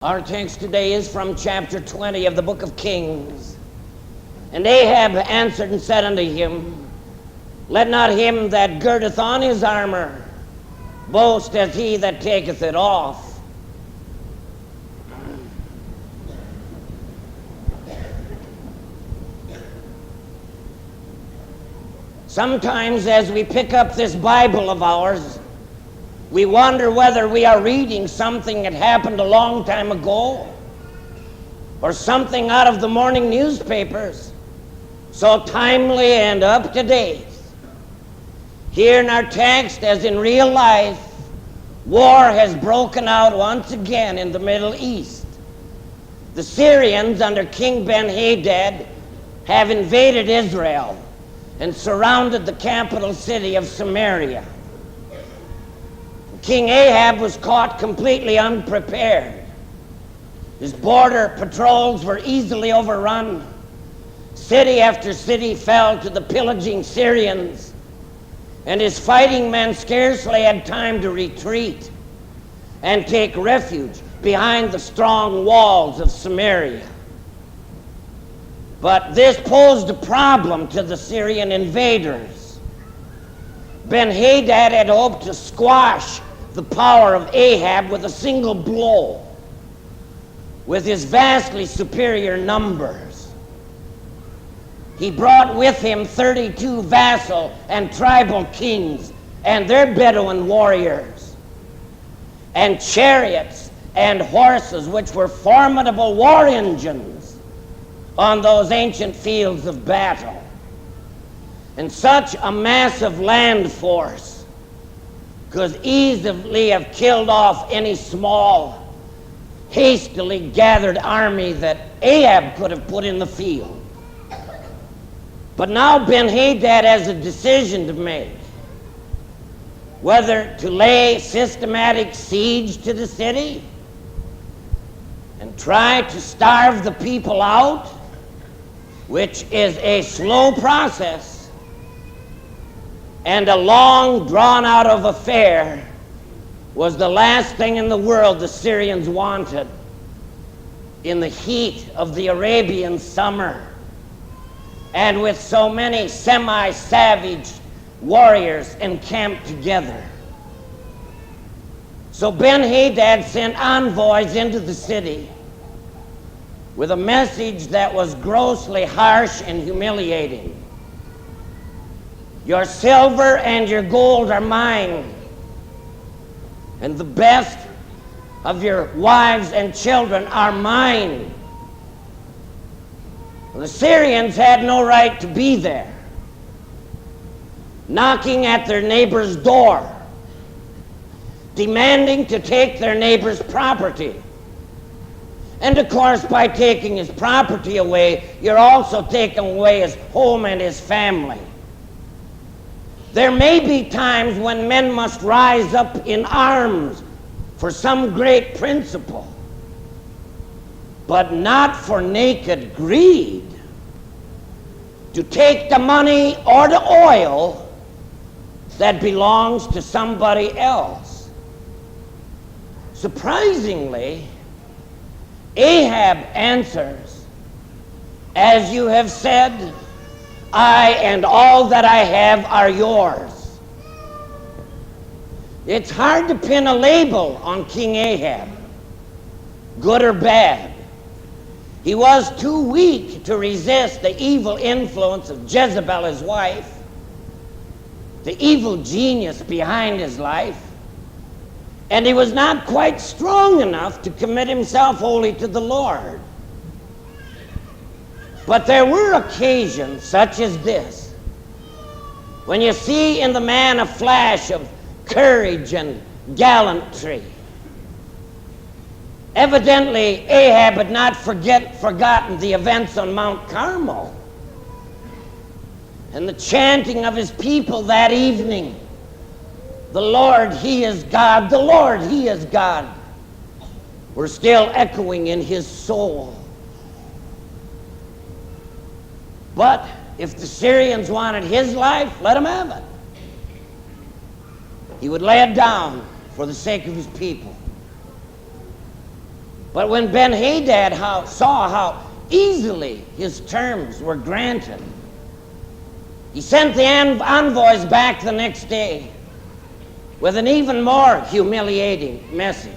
Our text today is from chapter 20 of the book of Kings. And Ahab answered and said unto him, Let not him that girdeth on his armor boast as he that taketh it off. Sometimes as we pick up this Bible of ours, we wonder whether we are reading something that happened a long time ago or something out of the morning newspapers, so timely and up to date. Here in our text, as in real life, war has broken out once again in the Middle East. The Syrians under King Ben-Hadad have invaded Israel and surrounded the capital city of Samaria. King Ahab was caught completely unprepared. His border patrols were easily overrun. City after city fell to the pillaging Syrians, and his fighting men scarcely had time to retreat and take refuge behind the strong walls of Samaria. But this posed a problem to the Syrian invaders. Ben-Hadad had hoped to squash the power of Ahab with a single blow, with his vastly superior numbers. He brought with him 32 vassal and tribal kings and their Bedouin warriors, and chariots and horses which were formidable war engines on those ancient fields of battle. And such a massive land force could easily have killed off any small, hastily gathered army that Ahab could have put in the field. But now Ben-Hadad has a decision to make, whether to lay systematic siege to the city and try to starve the people out, which is a slow process and a long drawn-out of affair, was the last thing in the world the Syrians wanted in the heat of the Arabian summer, and with so many semi-savage warriors encamped together. So Ben-Hadad sent envoys into the city with a message that was grossly harsh and humiliating. Your silver and your gold are mine, and the best of your wives and children are mine. The Syrians had no right to be there, knocking at their neighbor's door, demanding to take their neighbor's property. And of course, by taking his property away, you're also taking away his home and his family. There may be times when men must rise up in arms for some great principle, but not for naked greed, to take the money or the oil that belongs to somebody else. Surprisingly, Ahab answers, As you have said, I and all that I have are yours. It's hard to pin a label on King Ahab, good or bad. He was too weak to resist the evil influence of Jezebel, his wife, the evil genius behind his life, and he was not quite strong enough to commit himself wholly to the Lord. But there were occasions such as this, when you see in the man a flash of courage and gallantry. Evidently, Ahab had not forgotten the events on Mount Carmel and the chanting of his people that evening, "The Lord, He is God, the Lord, He is God," were still echoing in his soul. But if the Syrians wanted his life, let them have it. He would lay it down for the sake of his people. But when Ben-Hadad saw how easily his terms were granted, he sent the envoys back the next day with an even more humiliating message.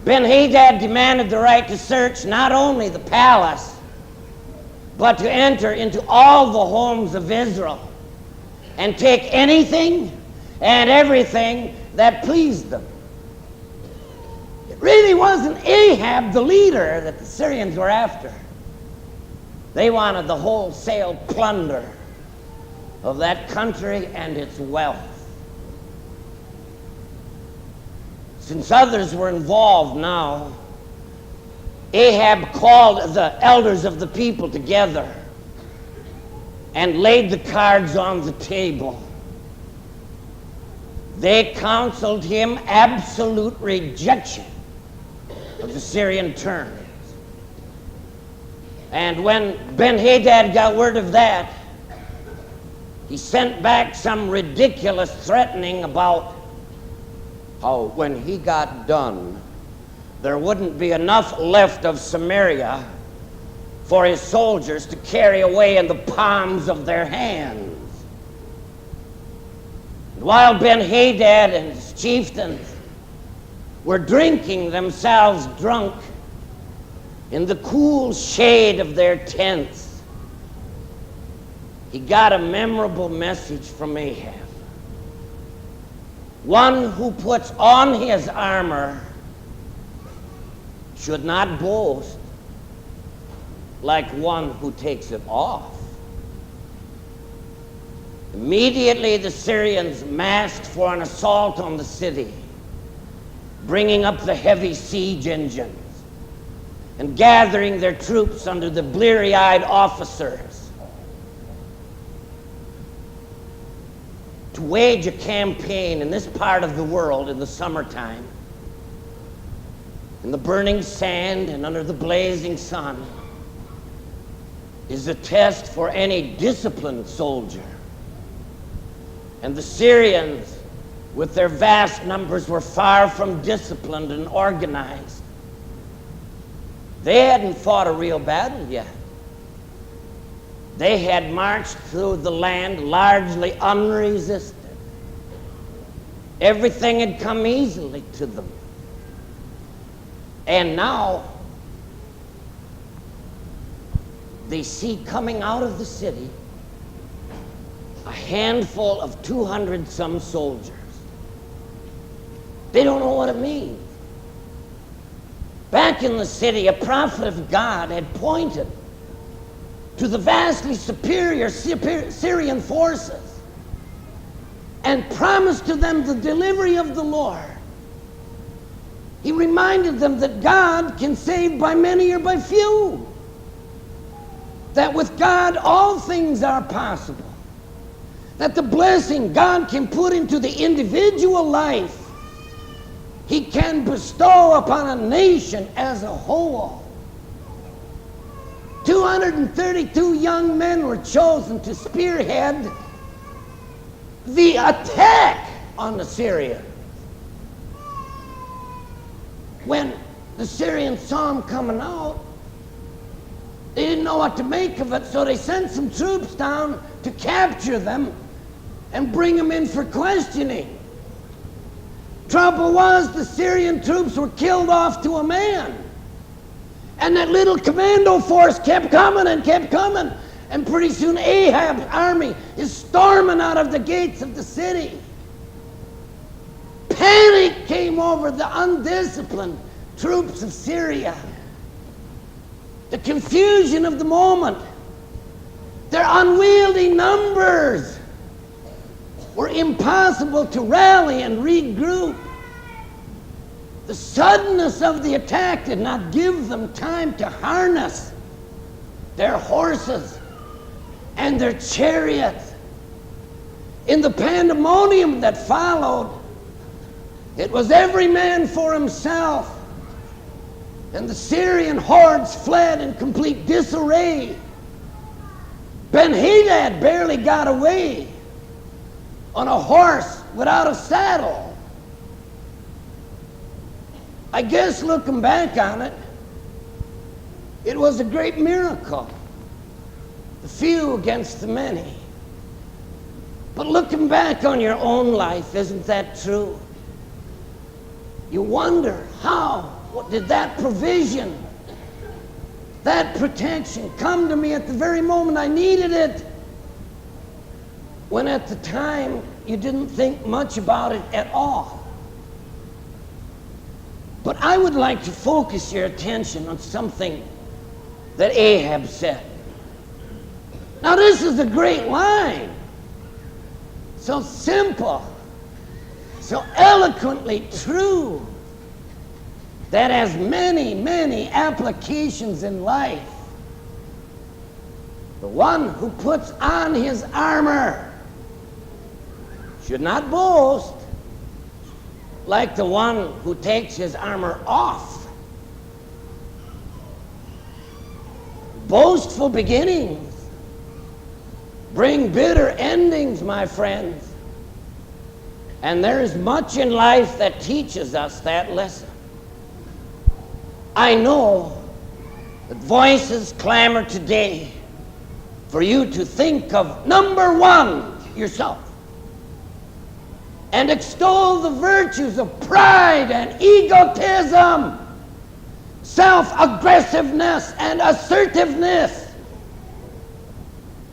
Ben-Hadad demanded the right to search not only the palace, but to enter into all the homes of Israel and take anything and everything that pleased them. It really wasn't Ahab, the leader, that the Syrians were after. They wanted the wholesale plunder of that country and its wealth. Since others were involved now, Ahab called the elders of the people together and laid the cards on the table. They counseled him absolute rejection of the Syrian terms. And when Ben-Hadad got word of that, he sent back some ridiculous threatening about how when he got done, there wouldn't be enough left of Samaria for his soldiers to carry away in the palms of their hands. And while Ben-Hadad and his chieftains were drinking themselves drunk in the cool shade of their tents, he got a memorable message from Ahab. One who puts on his armor should not boast like one who takes it off. Immediately the Syrians massed for an assault on the city, bringing up the heavy siege engines and gathering their troops under the bleary-eyed officers to wage a campaign in this part of the world in the summertime, in the burning sand and under the blazing sun, is a test for any disciplined soldier. And the Syrians, with their vast numbers, were far from disciplined and organized. They hadn't fought a real battle yet. They had marched through the land largely unresisted. Everything had come easily to them. And now they see coming out of the city a handful of 200-some soldiers. They don't know what it means. Back in the city, a prophet of God had pointed to the vastly superior Syrian forces and promised to them the delivery of the Lord. He reminded them that God can save by many or by few, that with God all things are possible, that the blessing God can put into the individual life, He can bestow upon a nation as a whole. 232 young men were chosen to spearhead the attack on the Syrians. When the Syrians saw them coming out, they didn't know what to make of it, so they sent some troops down to capture them and bring them in for questioning. Trouble was, the Syrian troops were killed off to a man. And that little commando force kept coming, and pretty soon Ahab's army is storming out of the gates of the city. Panic came over the undisciplined troops of Syria. The confusion of the moment, their unwieldy numbers were impossible to rally and regroup. The suddenness of the attack did not give them time to harness their horses and their chariots. In the pandemonium that followed, it was every man for himself, and the Syrian hordes fled in complete disarray. Ben-Hadad barely got away on a horse without a saddle. I guess looking back on it, it was a great miracle. The few against the many. But looking back on your own life, isn't that true? You wonder, what did that provision, that protection come to me at the very moment I needed it? When at the time you didn't think much about it at all. But I would like to focus your attention on something that Ahab said. Now this is a great line. So simple, so eloquently true, that has many, many applications in life. The one who puts on his armor should not boast like the one who takes his armor off. Boastful beginnings bring bitter endings, my friends. And there is much in life that teaches us that lesson. I know that voices clamor today for you to think of number one, yourself, and extol the virtues of pride and egotism, self-aggressiveness and assertiveness.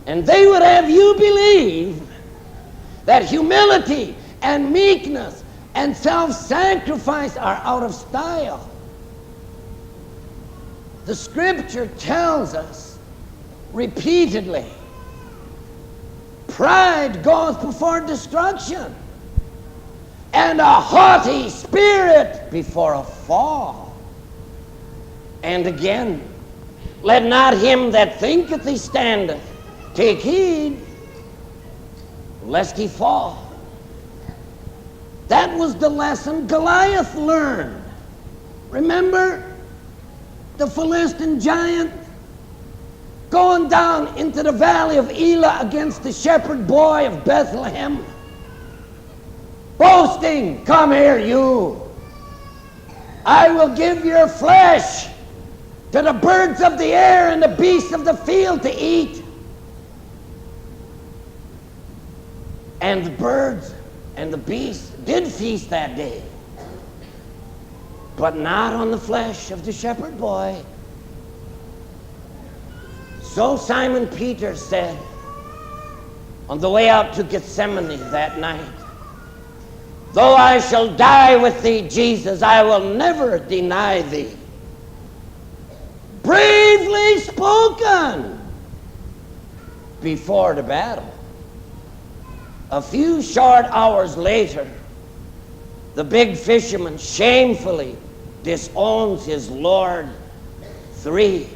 And they would have you believe that humility and meekness and self-sacrifice are out of style. The scripture tells us repeatedly, pride goeth before destruction, and a haughty spirit before a fall. And again, let not him that thinketh he standeth take heed, lest he fall. That was the lesson Goliath learned. Remember the Philistine giant going down into the valley of Elah against the shepherd boy of Bethlehem? Boasting, come here you. I will give your flesh to the birds of the air and the beasts of the field to eat. And the birds and the beasts did feast that day, but not on the flesh of the shepherd boy. So Simon Peter said on the way out to Gethsemane that night, though I shall die with thee, Jesus, I will never deny thee. Bravely spoken before the battle. A few short hours later, the big fisherman shamefully disowns his Lord 3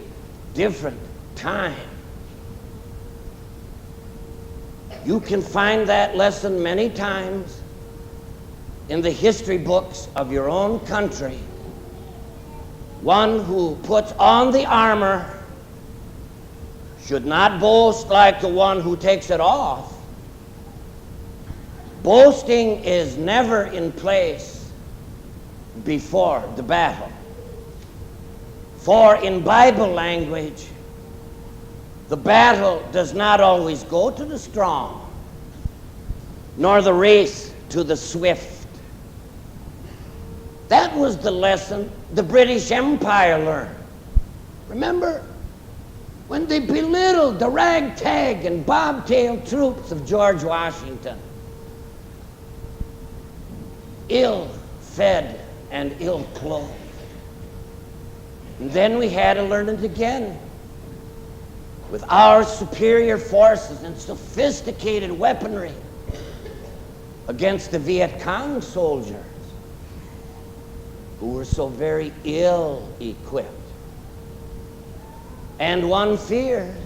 different times. You can find that lesson many times in the history books of your own country. One who puts on the armor should not boast like the one who takes it off. Boasting is never in place before the battle. For in Bible language, the battle does not always go to the strong, nor the race to the swift. That was the lesson the British Empire learned. Remember when they belittled the ragtag and bobtail troops of George Washington? Ill-fed and ill-clothed. And then we had to learn it again with our superior forces and sophisticated weaponry against the Viet Cong soldiers who were so very ill-equipped. And one fears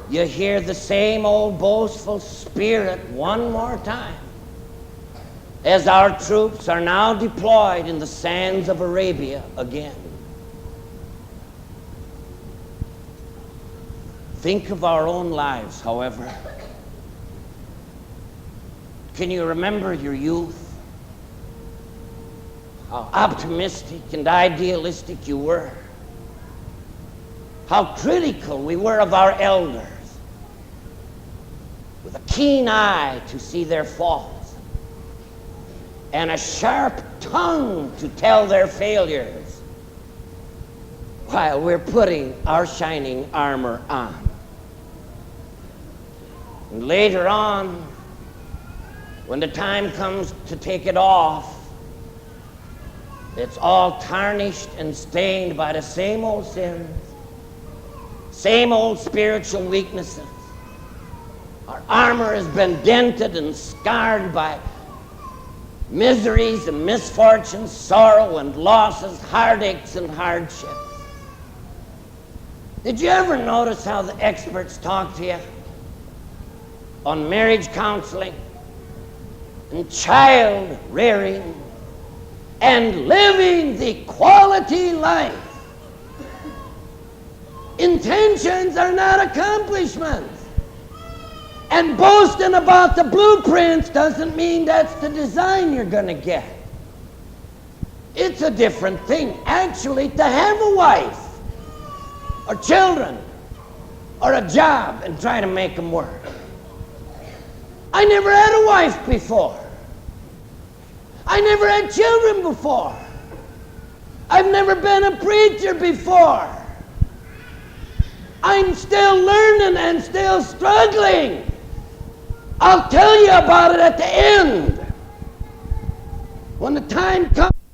you hear the same old boastful spirit one more time as our troops are now deployed in the sands of Arabia again. Think of our own lives, however. Can you remember your youth? how optimistic and idealistic you were, how critical we were of our elders, with a keen eye to see their faults, and a sharp tongue to tell their failures, while we're putting our shining armor on. And later on, when the time comes to take it off, it's all tarnished and stained by the same old sins, same old spiritual weaknesses. Our armor has been dented and scarred by miseries and misfortunes, sorrow and losses, heartaches and hardships. Did you ever notice how the experts talk to you on marriage counseling and child rearing and living the quality life? Intentions are not accomplishments. And boasting about the blueprints doesn't mean that's the design you're going to get. It's a different thing, actually, to have a wife or children or a job and try to make them work. I never had a wife before. I never had children before. I've never been a preacher before. I'm still learning and still struggling. I'll tell you about it at the end. When the time comes.